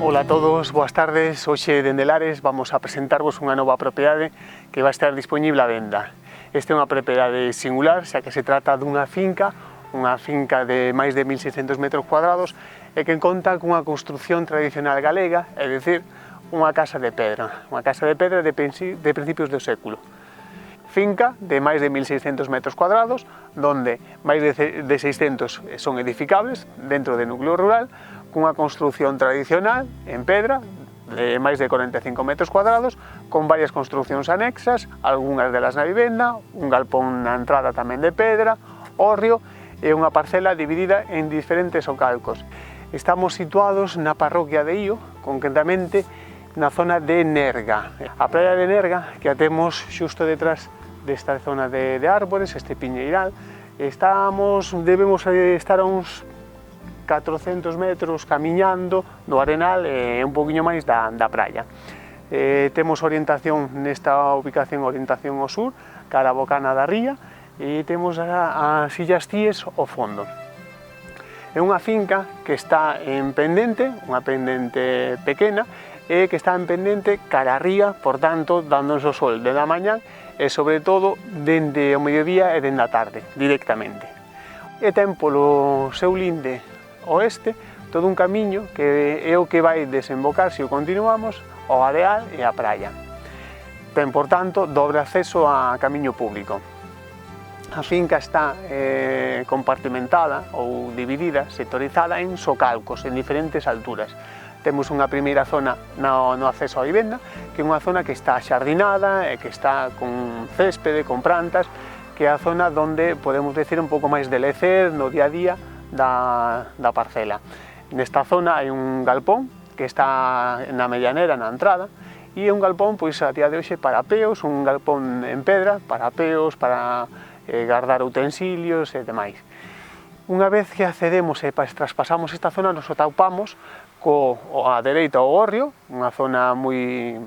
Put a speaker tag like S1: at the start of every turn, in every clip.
S1: Ola a todos, boas tardes. Hoxe dende Lares vamos a presentarvos unha nova propiedade que vai estar dispoñible á venda. Esta é unha propiedade singular, xa que se trata dunha finca de máis de 1600 metros cuadrados e que conta cunha construción tradicional galega, é dicir, unha casa de pedra de principios do século. Finca de máis de 1600 metros cuadrados, donde máis de 600 son edificables dentro do núcleo rural, cunha construción tradicional en pedra de máis de 45 metros cuadrados, con varias construcións anexas, algunhas delas na vivenda, un galpón na entrada tamén de pedra, hórreo e unha parcela dividida en diferentes ocalcos. Estamos situados na parroquia de Io, concretamente na zona de Nerga. A praia de Nerga, que a temos xusto detrás desta zona de árbores, este piñeiral, debemos estar a uns 400 metros camiñando do arenal e un poquinho máis da praia. Temos orientación nesta ubicación, orientación ao sur, cara a Bocana da Ría, e temos as Illas Cíes ao fondo. É unha finca que está en pendente, unha pendente pequena, e que está en pendente cara a ría, por tanto, dándonos o sol de da mañá e, sobre todo, dende o mediodía e dende a tarde, directamente. E ten polo seu linde oeste todo un camiño que é o que vai desembocar, se o continuamos, ao areal e á praia. Ten, por tanto, dobre acceso a camiño público. A finca está compartimentada ou dividida, sectorizada en socalcos en diferentes alturas. Temos unha primeira zona no acceso á vivenda, que é unha zona que está xardinada e que está con céspede, con plantas, que é a zona onde podemos decir un pouco máis de lecer no día a día da parcela. Nesta zona hai un galpón que está na medianera, na entrada, e é un galpón, pois, a día de hoxe para peos, un galpón en pedra, para peos, para guardar utensilios e demais. Unha vez que accedemos e traspasamos esta zona, nos atopamos á dereita o hórreo, unha zona moi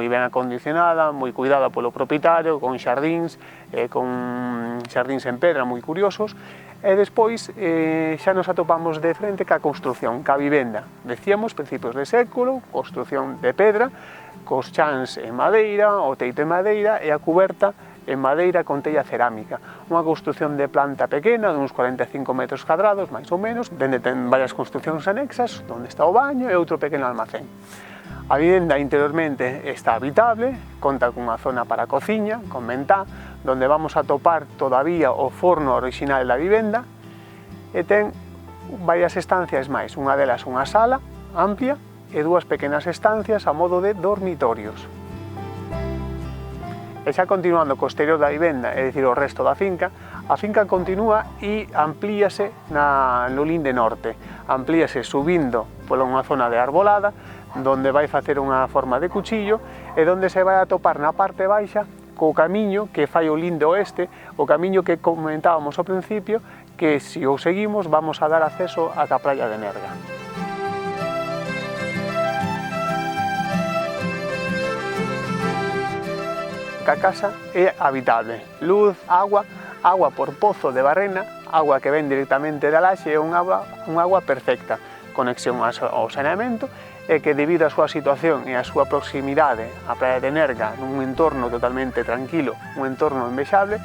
S1: ben acondicionada, moi cuidada polo propietario, con xardíns en pedra moi curiosos, e despois xa nos atopamos de frente ca construción, ca vivenda. Decíamos, principios de século, construción de pedra, cos chans en madeira, o teito en madeira e a cuberta en madeira con tella cerámica. Unha construción de planta pequena, de uns 45 metros cadrados, máis ou menos, dende ten varias construcións anexas, onde está o baño e outro pequeno almacén. A vivenda interiormente está habitable, conta cunha zona para a cociña, con ventá, onde vamos a topar todavía o forno orixinal da vivenda, e ten varias estancias máis, unha delas unha sala amplia e dúas pequenas estancias a modo de dormitorios. E xa continuando co exterior da vivenda, é dicir, o resto da finca, a finca continúa e amplíase no linde norte. Amplíase subindo pola unha zona de arbolada, onde vai facer unha forma de cuchillo e onde se vai atopar na parte baixa co camiño que fai o linde oeste, o camiño que comentábamos ao principio, que se o seguimos vamos a dar acceso á praia de Nerga. A casa é habitable, luz, agua por pozo de barrena, agua que ven directamente da laxe, é unha agua perfecta, conexión ao saneamento, e que debido á súa situación e á súa proximidade á praia de Nerga, nun entorno totalmente tranquilo, un entorno envexable,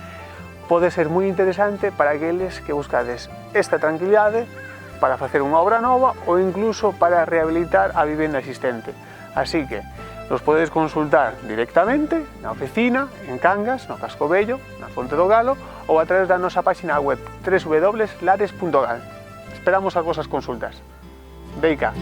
S1: pode ser moi interesante para aqueles que buscades esta tranquilidade para facer unha obra nova ou incluso para rehabilitar a vivenda existente. Así que nos podedes consultar directamente na oficina, en Cangas, no Casco Vello, na Fonte do Galo, ou a través da nosa página web www.lares.gal. Esperamos as vosas consultas. Veica!